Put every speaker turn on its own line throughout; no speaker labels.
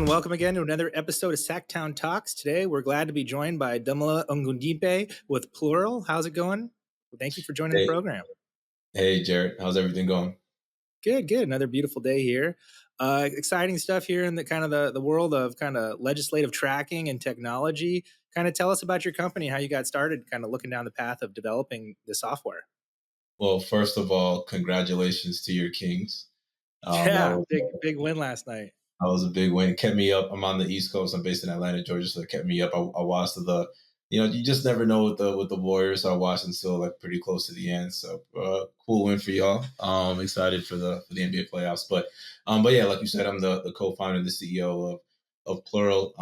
welcome again to another episode of SacTown Talks. Today, we're glad to be joined by Damola Ogundipe with Plural. How's it going? Well, thank you for joining the
Hey,
program.
hey, Jared, how's everything going?
Good. Another beautiful day here. Exciting stuff here in the kind of the world of kind of legislative tracking and technology. Kind of tell us about your company, how you got started, kind of looking down the path of developing the software.
Well, first of all, congratulations to your Kings. That
Yeah,
was
big win last night.
that was a big win. It kept me up. I'm on the East Coast. I'm based in Atlanta, Georgia, so it kept me up. I watched you just never know with the Warriors. So I watched until like pretty close to the end. So cool win for y'all. Excited for the NBA playoffs. But yeah, like you said, I'm the co-founder and the CEO of Plural.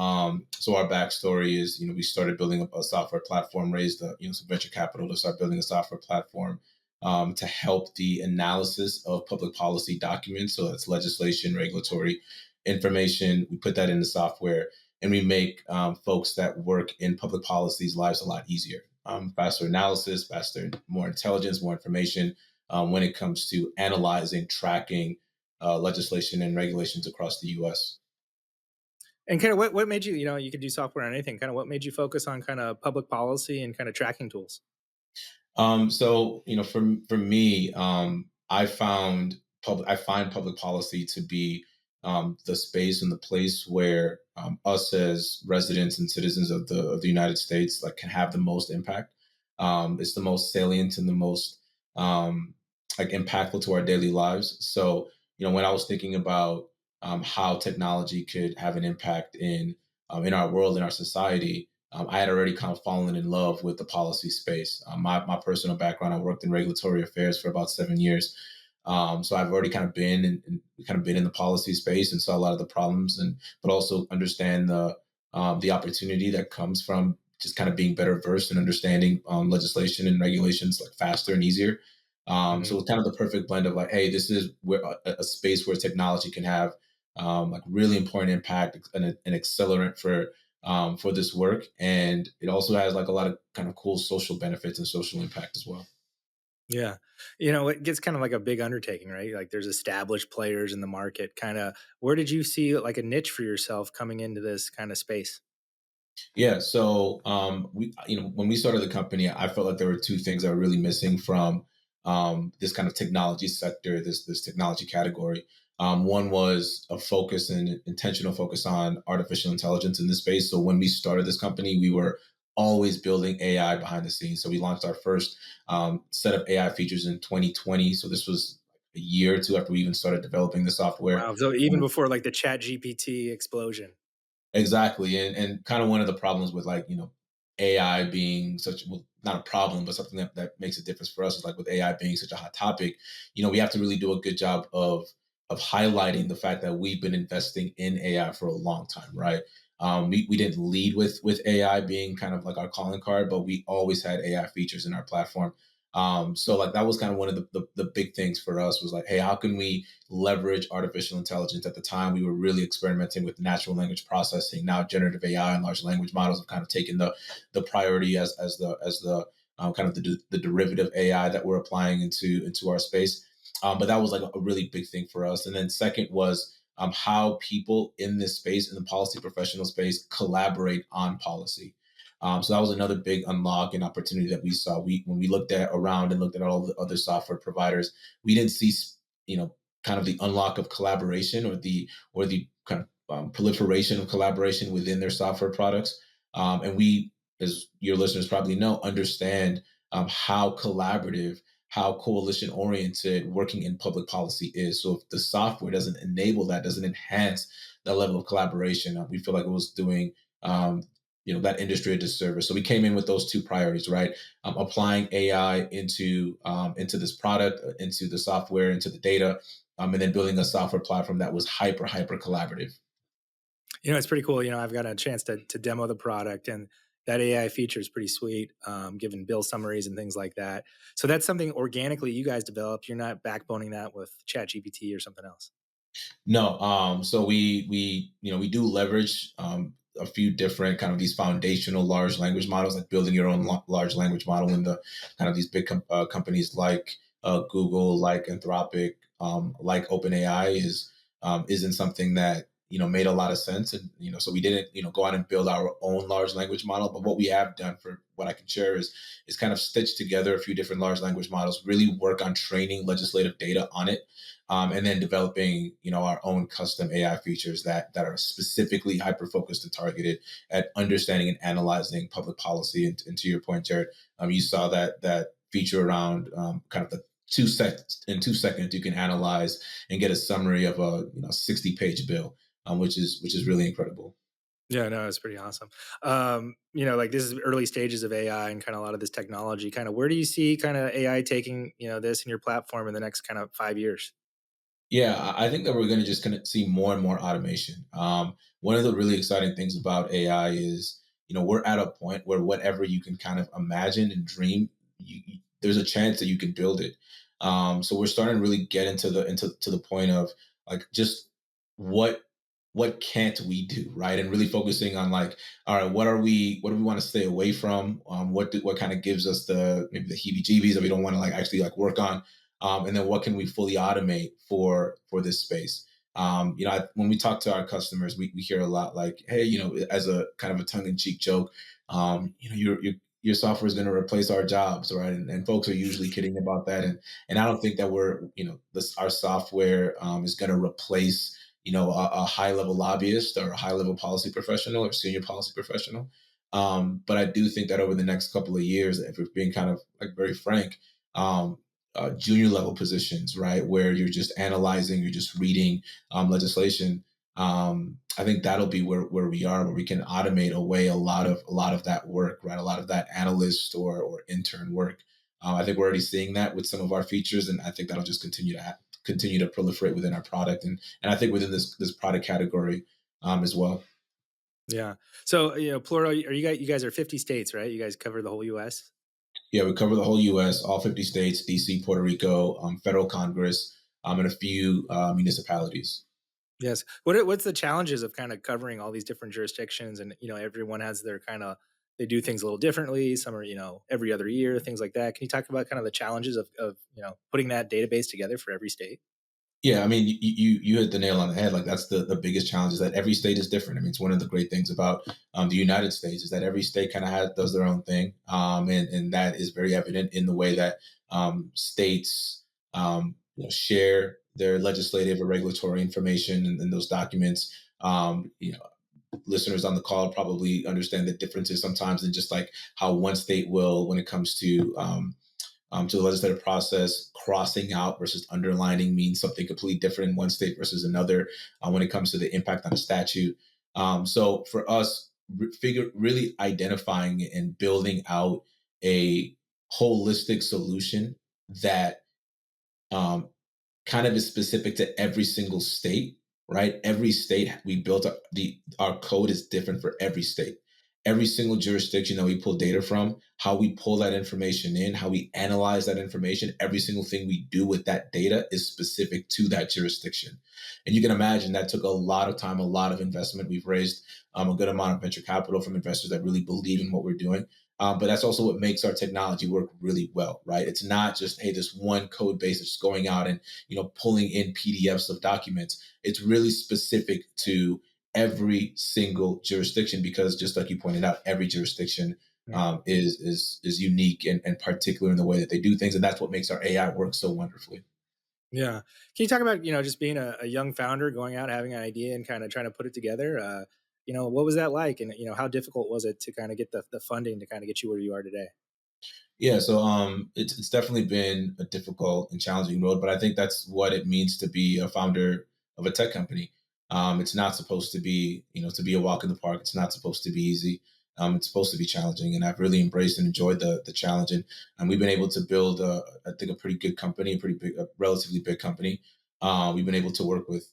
So our backstory is, we started building up a software platform, raised some venture capital to start building a software platform to help the analysis of public policy documents. So that's legislation, regulatory information. We put that in the software, and we make folks that work in public policy's lives a lot easier. Faster analysis, faster, more intelligence, more information when it comes to analyzing, tracking legislation and regulations across the U.S.
And kind of what made you, you could do software on anything. Kind of what made you focus on kind of public policy and kind of tracking tools?
For me, I find public policy to be the space and the place where us as residents and citizens of the United States like can have the most impact. It's the most salient and the most like impactful to our daily lives. So when I was thinking about how technology could have an impact in our world, in our society, I had already kind of fallen in love with the policy space. My personal background, I worked in regulatory affairs for about 7 years. So I've already kind of been in the policy space and saw a lot of the problems, but also understand the opportunity that comes from just kind of being better versed and understanding legislation and regulations like faster and easier. So it's kind of the perfect blend of like, hey, this is where a space where technology can have like really important impact and an accelerant for this work, and it also has like a lot of kind of cool social benefits and social impact as well.
Yeah. It gets kind of like a big undertaking, right? Like there's established players in the market. Kind of where did you see like a niche for yourself coming into this kind of space?
Yeah. So when we started the company, I felt like there were two things that were really missing from this kind of technology sector, this technology category. One was a focus and intentional focus on artificial intelligence in this space. So when we started this company, we were always building AI behind the scenes. So we launched our first set of AI features in 2020. So this was a year or two after we even started developing the software.
Wow. So even before like the ChatGPT explosion.
Exactly. And kind of one of the problems with like, AI being well, not a problem, but something that makes a difference for us is like with AI being such a hot topic, we have to really do a good job of highlighting the fact that we've been investing in AI for a long time, right? We didn't lead with AI being kind of like our calling card, but we always had AI features in our platform. So like that was kind of one of the big things for us was like, hey, how can we leverage artificial intelligence? At the time, we were really experimenting with natural language processing. Now, generative AI and large language models have kind of taken the priority as the kind of the derivative AI that we're applying into our space. But that was like a really big thing for us. And then second was how people in this space, in the policy professional space, collaborate on policy. So that was another big unlock and opportunity that we saw. When we looked at around and looked at all the other software providers, we didn't see, kind of the unlock of collaboration or the kind of proliferation of collaboration within their software products. And we, as your listeners probably know, understand how collaborative, how coalition oriented working in public policy is. So if the software doesn't enable that, doesn't enhance that level of collaboration, we feel like it was doing that industry a disservice. So we came in with those two priorities, right? Applying AI into this product, into the software, into the data, and then building a software platform that was hyper collaborative.
It's pretty cool. I've got a chance to demo the product, and that AI feature is pretty sweet, giving bill summaries and things like that. So that's something organically you guys developed. You're not backboning that with ChatGPT or something else.
No, so we do leverage a few different kind of these foundational large language models, like building your own large language model in the kind of these big companies like Google, like Anthropic, like OpenAI isn't something that made a lot of sense. And, so we didn't, go out and build our own large language model. But what we have done, for what I can share, is kind of stitch together a few different large language models, really work on training legislative data on it. And then developing, our own custom AI features that are specifically hyper focused and targeted at understanding and analyzing public policy. And to your point, Jared, you saw that feature around kind of the 2 seconds. In 2 seconds, you can analyze and get a summary of a 60-page bill, which is really incredible.
Yeah, no, it's pretty awesome. Like this is early stages of AI and kind of a lot of this technology. Kind of where do you see kind of AI taking, this in your platform in the next kind of 5 years?
Yeah, I think that we're going to just kind of see more and more automation. One of the really exciting things about AI is, we're at a point where whatever you can kind of imagine and dream, there's a chance that you can build it. So we're starting to really get into the point of like just what what can't we do, right? And really focusing on like, all right, what do we want to stay away from? What kind of gives us the maybe the heebie-jeebies that we don't want to like actually like work on, and then what can we fully automate for this space. When we talk to our customers, we hear a lot like, hey, as a kind of a tongue-in-cheek joke, your software is going to replace our jobs, right? And folks are usually kidding about that, and I don't think that our software is going to replace a high level lobbyist or a high level policy professional or senior policy professional. But I do think that over the next couple of years, if we're being kind of like very frank, um, junior level positions, right, where you're just analyzing, you're just reading legislation. I think that'll be where we are, where we can automate away a lot of that work, right, a lot of that analyst or intern work. I think we're already seeing that with some of our features, and I think that'll just continue to proliferate within our product, and I think within this product category as well.
Yeah. So, Plural, are you guys are 50 states, right? You guys cover the whole US?
Yeah, we cover the whole U.S., all 50 states, D.C., Puerto Rico, federal Congress, and a few municipalities.
Yes. What's the challenges of kind of covering all these different jurisdictions, and everyone has their kind of, they do things a little differently. Some are every other year, things like that. Can you talk about kind of the challenges of putting that database together for every state?
Yeah, I mean, you hit the nail on the head. Like that's the biggest challenge is that every state is different. I mean, it's one of the great things about the United States is that every state kind of does their own thing, and that is very evident in the way that states share their legislative or regulatory information and those documents. Listeners on the call probably understand the differences sometimes in just like how one state will, when it comes to the legislative process, crossing out versus underlining means something completely different in one state versus another when it comes to the impact on a statute. So for us, really identifying and building out a holistic solution that um, kind of is specific to every single state, right? Every state we built our code is different for every state. Every single jurisdiction that we pull data from, how we pull that information in, how we analyze that information, every single thing we do with that data is specific to that jurisdiction. And you can imagine that took a lot of time, a lot of investment. We've raised a good amount of venture capital from investors that really believe in what we're doing. But that's also what makes our technology work really well, right? It's not just, hey, this one code base that's going out and pulling in PDFs of documents. It's really specific to every single jurisdiction because, just like you pointed out, every jurisdiction
Yeah.
is unique and particular in the way that they do things, and that's what makes our AI work so wonderfully.
Yeah. Can you talk about, just being a young founder going out, having an idea and kind of trying to put it together? What was that like? And, how difficult was it to kind of get the funding to kind of get you where you are today?
Yeah, so it's definitely been a difficult and challenging road, but I think that's what it means to be a founder of a tech company. It's not supposed to be, to be a walk in the park. It's not supposed to be easy. It's supposed to be challenging, and I've really embraced and enjoyed the challenge. And we've been able to build, I think, a pretty good company, a pretty big, a relatively big company. We've been able to work with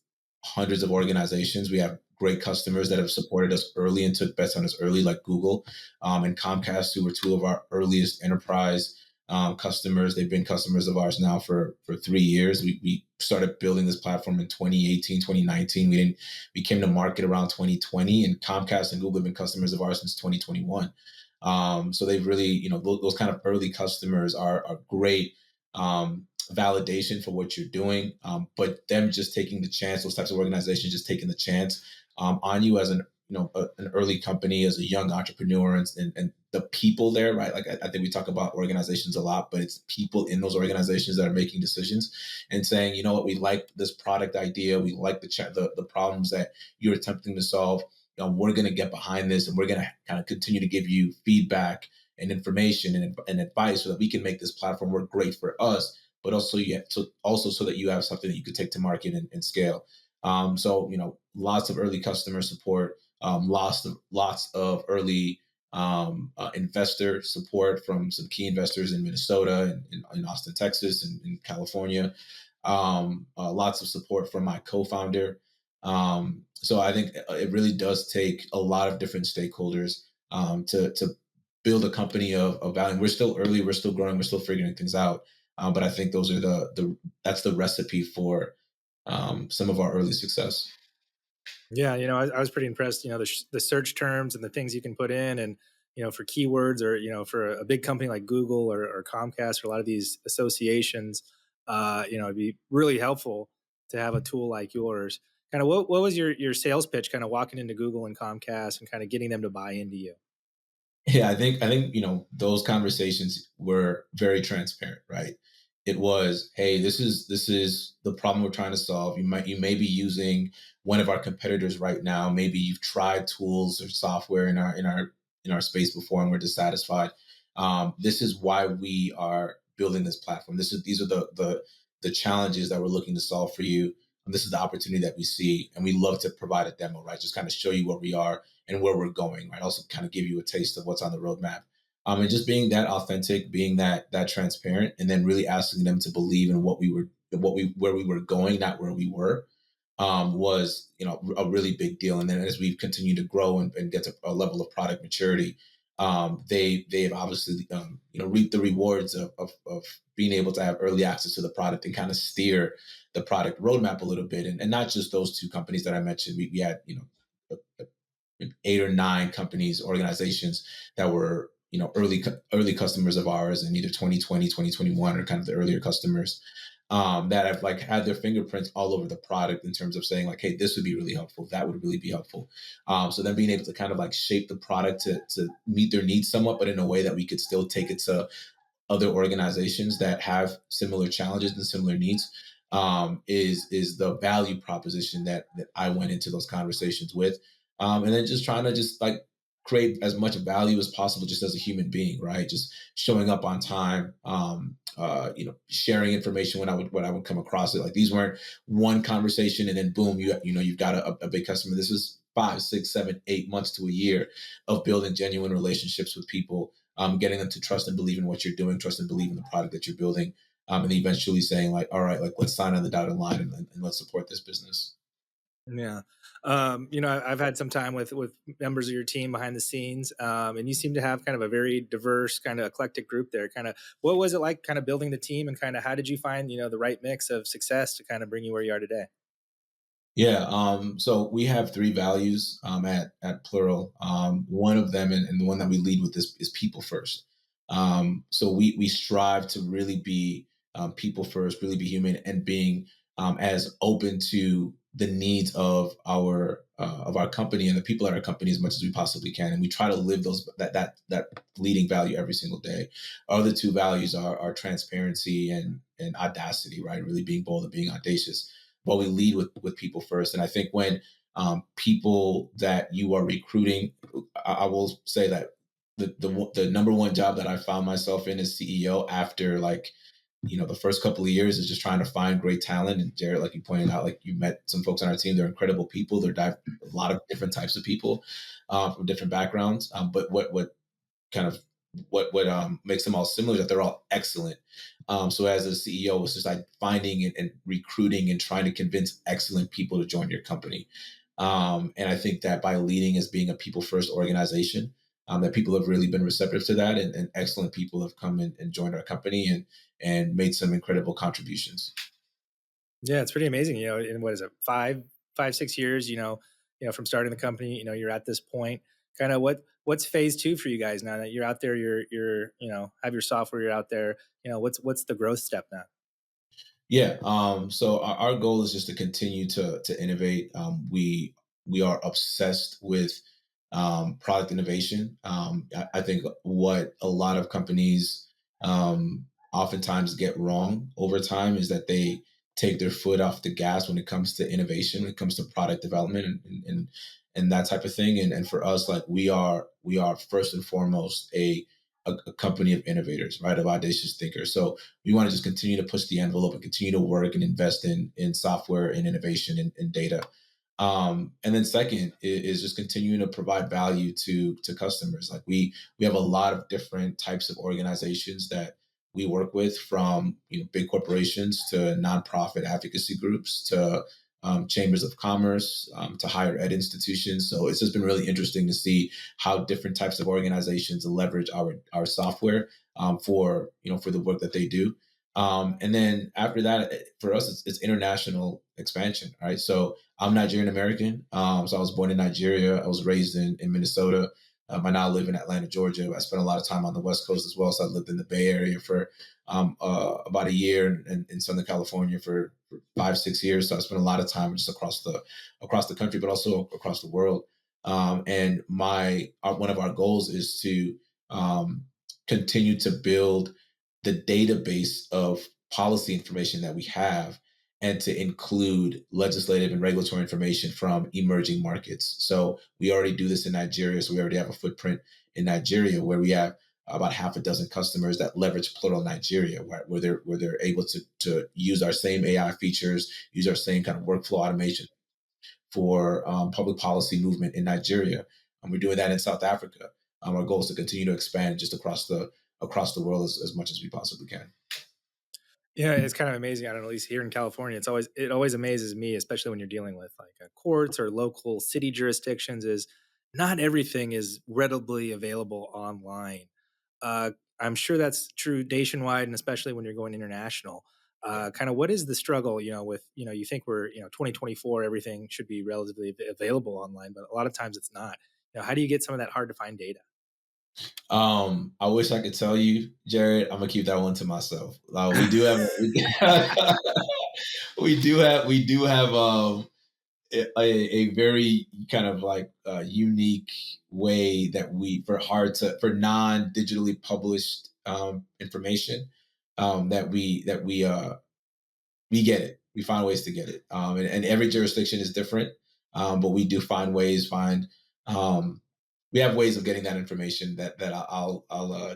hundreds of organizations. We have great customers that have supported us early and took bets on us early, like Google and Comcast, who were two of our earliest enterprise customers. They've been customers of ours now for 3 years. We started building this platform in 2018, 2019. We came to market around 2020, and Comcast and Google have been customers of ours since 2021. So they've really, those kind of early customers are great validation for what you're doing, but them just taking the chance, those types of organizations just taking the chance on you as an early company, as a young entrepreneur, and the people there, right? Like I think we talk about organizations a lot, but it's people in those organizations that are making decisions and saying, you know what, we like this product idea, we like the problems that you're attempting to solve. We're going to get behind this, and we're going to kind of continue to give you feedback and information and advice so that we can make this platform work great for us, but also also so that you have something that you could take to market and scale. So lots of early customer support, lots of early investor support from some key investors in Minnesota and in Austin, Texas, and in California. Lots of support from my co-founder. So I think it really does take a lot of different stakeholders to build a company of value. And we're still early, we're still growing, we're still figuring things out. But I think those are that's the recipe for some of our early success.
Yeah, I was pretty impressed. The search terms and the things you can put in, and for keywords, or for a big company like Google or Comcast or a lot of these associations, it'd be really helpful to have a tool like yours. Kind of what was your sales pitch? Kind of walking into Google and Comcast and kind of getting them to buy into you.
Yeah, I think those conversations were very transparent, right? It was, hey, this is the problem we're trying to solve. You may be using one of our competitors right now. Maybe you've tried tools or software in our space before and we're dissatisfied. This is why we are building this platform. These are the challenges that we're looking to solve for you. And this is the opportunity that we see, and we love to provide a demo, right? Just kind of show you where we are and where we're going, right? Also kind of give you a taste of what's on the roadmap. And just being that authentic, being that transparent, and then really asking them to believe in where we were going, not where we were, was a really big deal. And then as we've continued to grow and get to a level of product maturity, they've obviously reaped the rewards of being able to have early access to the product and kind of steer the product roadmap a little bit. And not just those two companies that I mentioned. We had a 8 or 9 companies, organizations that were early customers of ours in either 2020, 2021, or kind of the earlier customers, that have like had their fingerprints all over the product in terms of saying like, hey, this would be really helpful, that would really be helpful. So then being able to kind of like shape the product to meet their needs somewhat, but in a way that we could still take it to other organizations that have similar challenges and similar needs, is the value proposition that I went into those conversations with. And then just trying to just like create as much value as possible just as a human being, right? Just showing up on time, sharing information when I would come across it. Like these weren't one conversation and then boom, you've got a big customer. This was 5, 6, 7, 8 months to a year of building genuine relationships with people, getting them to trust and believe in what you're doing, trust and believe in the product that you're building, and eventually saying like, all right, like let's sign on the dotted line and let's support this business.
Yeah. I've had some time with members of your team behind the scenes, and you seem to have kind of a very diverse, kind of eclectic group there. Kind of, what was it like, kind of building the team, and kind of how did you find the right mix of success to kind of bring you where you are today?
Yeah. So we have 3 values at Plural. One of them, and the one that we lead with, is people first. So we strive to really be people first, really be human, and being as open to the needs of our company and the people at our company as much as we possibly can. And we try to live that leading value every single day. Our other 2 values are transparency and audacity, right? Really being bold and being audacious, but we lead with people first. And I think when people that you are recruiting, I will say that the number one job that I found myself in as CEO after like the first couple of years is just trying to find great talent. And Jared, like you pointed out, like you met some folks on our team, they're incredible people. A lot of different types of people from different backgrounds. But what kind of what makes them all similar is that they're all excellent. So as a CEO, it's just like finding and recruiting and trying to convince excellent people to join your company. And I think that by leading as being a people first organization, that people have really been receptive to that, and excellent people have come in and joined our company and made some incredible contributions.
Yeah, it's pretty amazing. In what is it, 5, 5, 6 years? From starting the company, you're at this point. Kind of what's phase 2 for you guys now that you're out there? You're have your software. You're out there. What's the growth step now?
Yeah. So our goal is just to continue to innovate. We are obsessed with product innovation. I think what a lot of companies oftentimes get wrong over time is that they take their foot off the gas when it comes to innovation, when it comes to product development and that type of thing. And for us, like we are first and foremost a company of innovators, right? Of audacious thinkers. So we want to just continue to push the envelope and continue to work and invest in software and innovation and data. And then second is just continuing to provide value to customers. Like we have a lot of different types of organizations that we work with, from big corporations to nonprofit advocacy groups to chambers of commerce, to higher ed institutions. So it's just been really interesting to see how different types of organizations leverage our software for the work that they do. And then after that, for us, it's international expansion, right? So I'm Nigerian American. So I was born in Nigeria. I was raised in Minnesota. I now live in Atlanta, Georgia. I spent a lot of time on the West Coast as well. So I lived in the Bay Area for about a year, and in Southern California for 5, 6 years. So I spent a lot of time just across the country, but also across the world. And one of our goals is to continue to build the database of policy information that we have, and to include legislative and regulatory information from emerging markets. So we already do this in Nigeria. So we already have a footprint in Nigeria where we have about half a dozen customers that leverage Plural Nigeria, where they're able to use our same AI features, use our same kind of workflow automation for public policy movement in Nigeria. And we're doing that in South Africa. Our goal is to continue to expand just across the world as much as we possibly can.
Yeah, it's kind of amazing. I don't know, at least here in California, it always amazes me, especially when you're dealing with like courts or local city jurisdictions, is not everything is readily available online. Uh, I'm sure that's true nationwide, and especially when you're going international.
Yeah.
Kind of what is the struggle, with you think we're 2024, everything should be relatively available online, but a lot of times it's not. How do you get some of that hard to find data?
I wish I could tell you, Jared. I'm gonna keep that one to myself. We do have a very kind of like unique way that for non digitally published information, that we get it. We find ways to get it, and every jurisdiction is different. But we do find um, we have ways of getting that information that I'll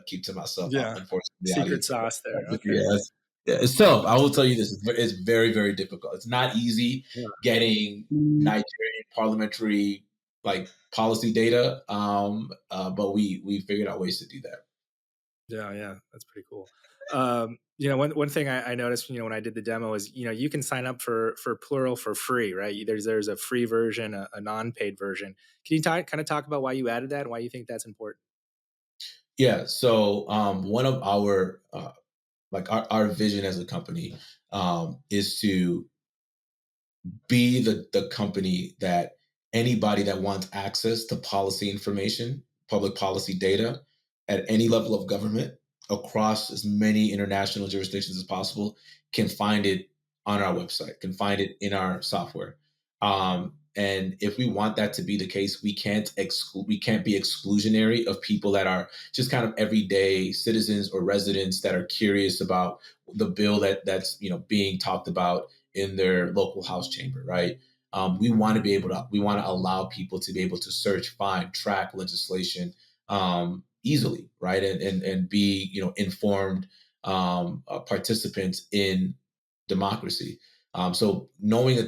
keep to myself.
Yeah,
Unfortunately, the
secret
audience.
sauce there. Okay.
Yes. Yeah, it's tough. I will tell you this: it's very, very difficult. It's not easy
Yeah.
getting Nigerian parliamentary like policy data, but we figured out ways to do that.
Yeah, yeah, that's pretty cool. One thing I noticed, when I did the demo is, you can sign up for Plural for free, right? There's a free version, a non-paid version. Can you kind of talk about why you added that and why you think that's important?
Yeah. So one of our vision as a company is to be the company that anybody that wants access to policy information, public policy data at any level of government across as many international jurisdictions as possible can find it on our website, can find it in our software. And if we want that to be the case, we can't be exclusionary of people that are just kind of everyday citizens or residents that are curious about the bill that's being talked about in their local house chamber, right? We want to allow people to be able to search, find, track legislation easily, right? And be, informed participants in democracy. So knowing that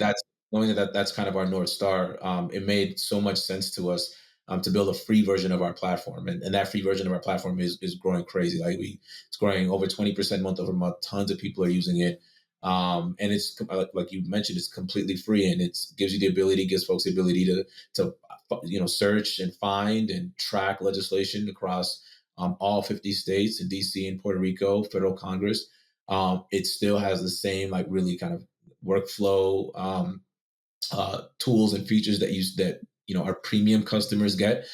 that's kind of our North Star, it made so much sense to us to build a free version of our platform. And that free version of our platform is growing crazy. It's growing over 20% month over month. Tons of people are using it. And it's like you mentioned, it's completely free, and it gives folks the ability to search and find and track legislation across all 50 states and DC and Puerto Rico, federal Congress. It still has the same like really kind of workflow tools and features that our premium customers get,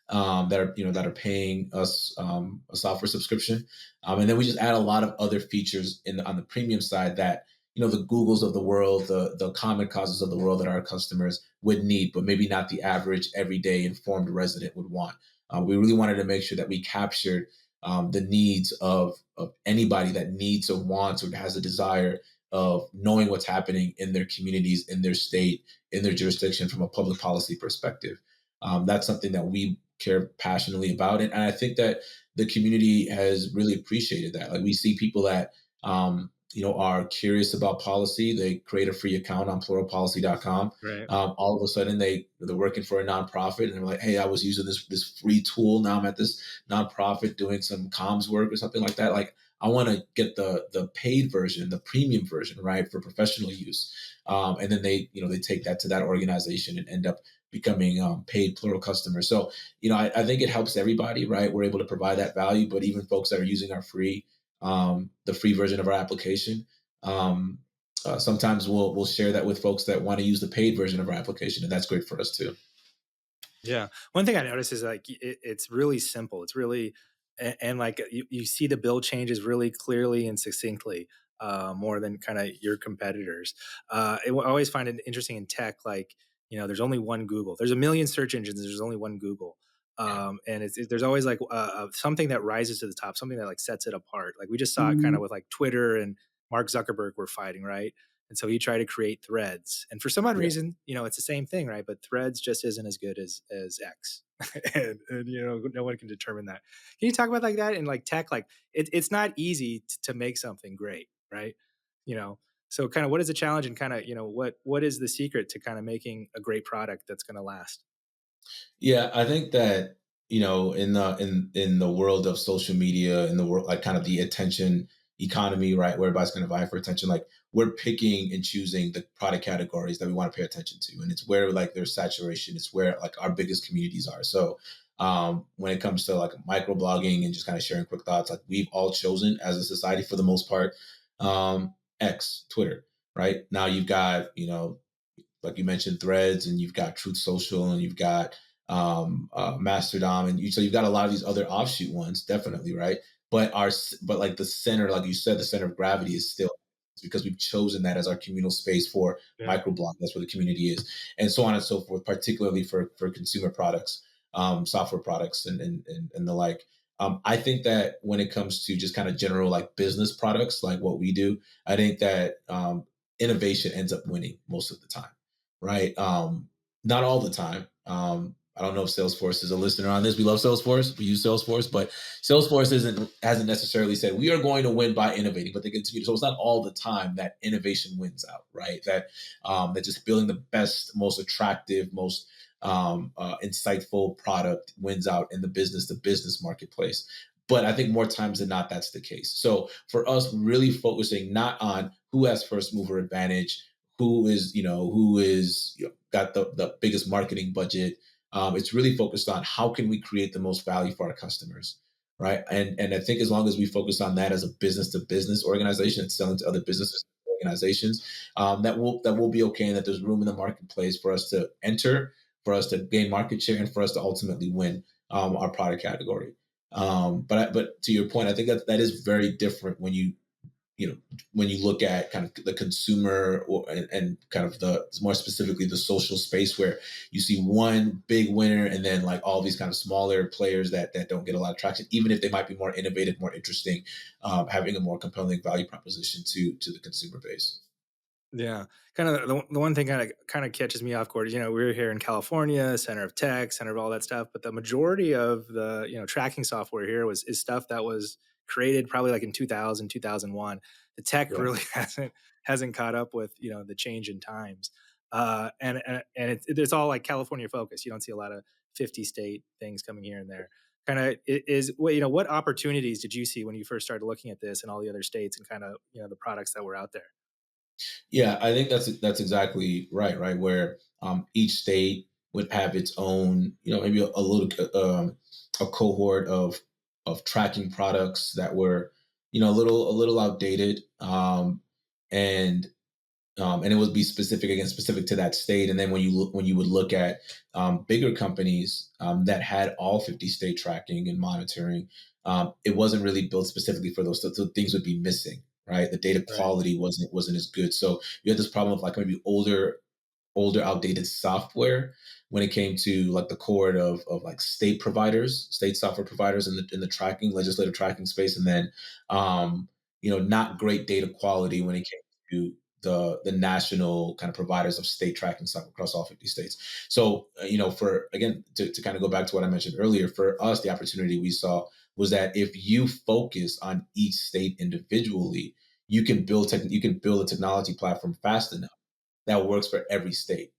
that are paying us a software subscription, and then we just add a lot of other features on the premium side that the Googles of the world, the common causes of the world that our customers would need, but maybe not the average everyday informed resident would want. We really wanted to make sure that we captured the needs of anybody that needs or wants or has a desire of knowing what's happening in their communities, in their state, in their jurisdiction from a public policy perspective. That's something that we care passionately about. And I think that the community has really appreciated that. Like we see people that, are curious about policy. They create a free account on pluralpolicy.com.
Right.
All of a sudden they're working for a nonprofit and they're like, hey, I was using this free tool. Now I'm at this nonprofit doing some comms work or something like that. Like I want to get the paid version, the premium version, right, for professional use. And then they take that to that organization and end up becoming paid Plural customers. So, I think it helps everybody, right? We're able to provide that value, but even folks that are using our the free version of our application, um, sometimes we'll share that with folks that want to use the paid version of our application, and that's great for us too.
Yeah. One thing I noticed is like it's really simple. It's really and like you see the bill changes really clearly and succinctly, more than kind of your competitors. I always find it interesting in tech, like there's only one Google. There's a million search engines. There's only one Google.
Yeah.
And there's always like something that rises to the top, something that like sets it apart. Like we just saw it kind of with like Twitter and Mark Zuckerberg were fighting, right? And so he tried to create Threads. And for some odd
Yeah.
reason, it's the same thing, right? But Threads just isn't as good as X. And no one can determine that. Can you talk about like that in like tech? Like it's not easy to make something great, right? You know, so kind of what is the challenge and kind of, what is the secret to kind of making a great product that's going to last?
Yeah, I think that in the world of social media, in the world like kind of the attention economy, right, where everybody's going to vie for attention, like we're picking and choosing the product categories that we want to pay attention to, and it's where like there's saturation, it's where like our biggest communities are. So when it comes to like microblogging and just kind of sharing quick thoughts, like we've all chosen as a society for the most part, X, Twitter, right? Now you've got like you mentioned, Threads, and you've got Truth Social, and you've got Mastodon, and so you've got a lot of these other offshoot ones, definitely, right? But like the center, like you said, the center of gravity is still because we've chosen that as our communal space for
Yeah.
microblog. That's where the community is, and so on and so forth. Particularly for consumer products, software products, and the like. I think that when it comes to just kind of general like business products, like what we do, I think that innovation ends up winning most of the time, right? Not all the time. I don't know if Salesforce is a listener on this. We love Salesforce. We use Salesforce, but Salesforce hasn't necessarily said we are going to win by innovating, but they continue. So it's not all the time that innovation wins out, right? That just building the best, most attractive, most insightful product wins out in the business to business marketplace. But I think more times than not, that's the case. So for us, really focusing not on who has first mover advantage, who is got the biggest marketing budget. It's really focused on how can we create the most value for our customers, right? And I think as long as we focus on that as a business to business organization and selling to other businesses organizations, that will be okay, and that there's room in the marketplace for us to enter, for us to gain market share, and for us to ultimately win our product category. But to your point, I think that is very different you know when you look at kind of the consumer and kind of the more specifically the social space where you see one big winner and then like all these kind of smaller players that don't get a lot of traction, even if they might be more innovative, more interesting, having a more compelling value proposition to the consumer base.
Yeah, kind of the one thing kind of catches me off guard is we're here in California, center of tech, center of all that stuff, but the majority of the tracking software here is stuff that was created probably like in 2000, 2001. The tech
Yeah.
really hasn't caught up with the change in times, and it's all like California focused. You don't see a lot of 50 state things coming here and there. Kind of is what opportunities did you see when you first started looking at this and all the other states and kind of the products that were out there?
Yeah, I think that's exactly right. Right, where each state would have its own, maybe a little a cohort of tracking products that were, a little outdated, and and it would be specific to that state. And then when you would look at bigger companies that had all 50 state tracking and monitoring, it wasn't really built specifically for those. So things would be missing, right? The data
Right.
quality wasn't as good. So you had this problem of like maybe older outdated software when it came to like the core of like state software providers in the tracking legislative tracking space, and then not great data quality when it came to the national kind of providers of state tracking software across all 50 states. So for again to kind of go back to what I mentioned earlier, for us the opportunity we saw was that if you focus on each state individually, you can build a technology platform fast enough that works for every state,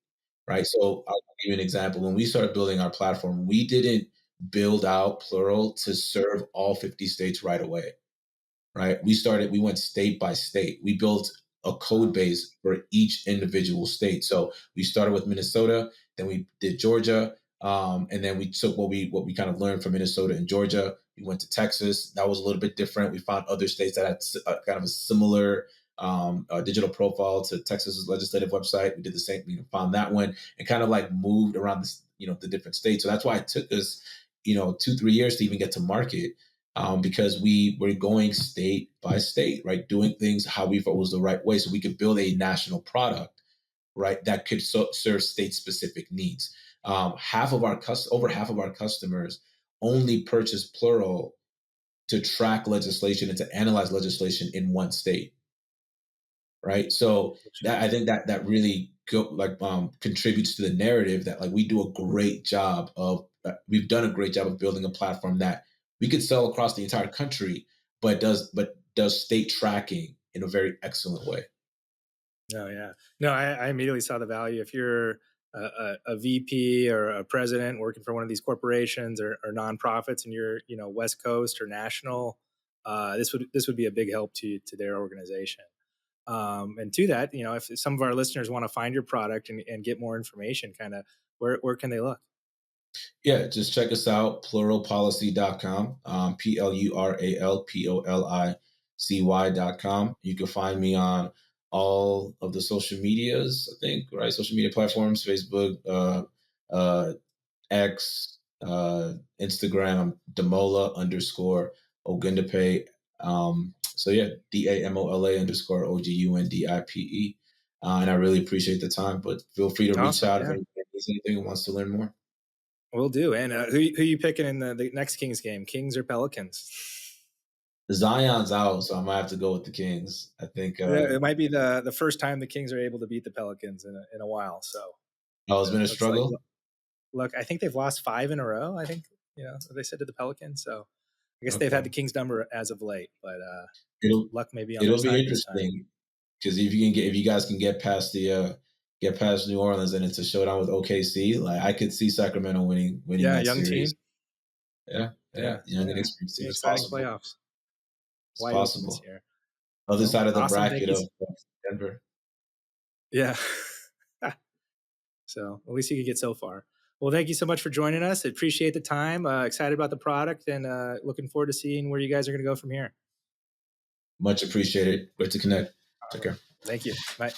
right? So I'll give you an example. When we started building our platform, we didn't build out Plural to serve all 50 states right away, right? We went state by state. We built a code
Wow.
base for each individual state. So we started with Minnesota, then we did Georgia, and then we took what we kind of learned from Minnesota and Georgia. We went to Texas. That was a little bit different. We found other states that had kind of a similar digital profile to Texas's legislative website. We did the same. We found that one and kind of like moved around the different states. So that's why it took us 2-3 years to even get to market, because we were going state by state, right? Doing things how we thought was the right way so we could build a national product, right? That could serve state specific needs. Over half of our customers only purchase Plural to track legislation and to analyze legislation in one state, right? So that I
Interesting.
think that really contributes to the narrative that like we do a great job of we've done a great job of building a platform that we could sell across the entire country, but does state tracking in a very excellent way.
No, yeah. No, I immediately saw the value. If you're a VP or a president working for one of these corporations or nonprofits, and you're West Coast or national, this would be a big help to their organization. And to that, if some of our listeners want to find your product and get more information, kind of where can they look?
Yeah, just check us out, pluralpolicy.com, pluralpolicy.com. You can find me on all of the social medias, I think, right? Social media platforms, Facebook, uh, X, Instagram, Damola underscore Ogundipe. So yeah, Damola underscore Ogundipe. And I really appreciate the time, but feel free to reach
Awesome.
out if
Yeah,
anybody needs anything and wants to learn more.
we'll do. And who you picking in the next Kings game? Kings or Pelicans?
Zion's out, so I might have to go with the Kings. I think
Yeah, it might be the first time the Kings are able to beat the Pelicans in a while. So
it's been a
looks like
struggle.
look. I think they've lost five in a row. I think they said to the Pelicans. So I guess they've had
Okay,
the Kings number as of late, but
it'll
luck may be on their
it'll be
side this time.
interesting because if you guys can get past New Orleans and it's a showdown with OKC, like I could see Sacramento winning
Yeah,
that
young
series.
team.
Yeah,
Yeah,
yeah, young and
yeah,
experienced
be
team.
an
It's
exciting
possible.
playoffs.
It's
Wide open this
possible.
year.
Other
Well,
side of the
awesome. Thank
bracket
you.
of Denver.
Yeah. So at least you could get so far. Well, thank you so much for joining us. I appreciate the time. Excited about the product, and looking forward to seeing where you guys are going to go from here.
Much appreciated. Great to connect. Take
All right.
care.
Thank you. Bye.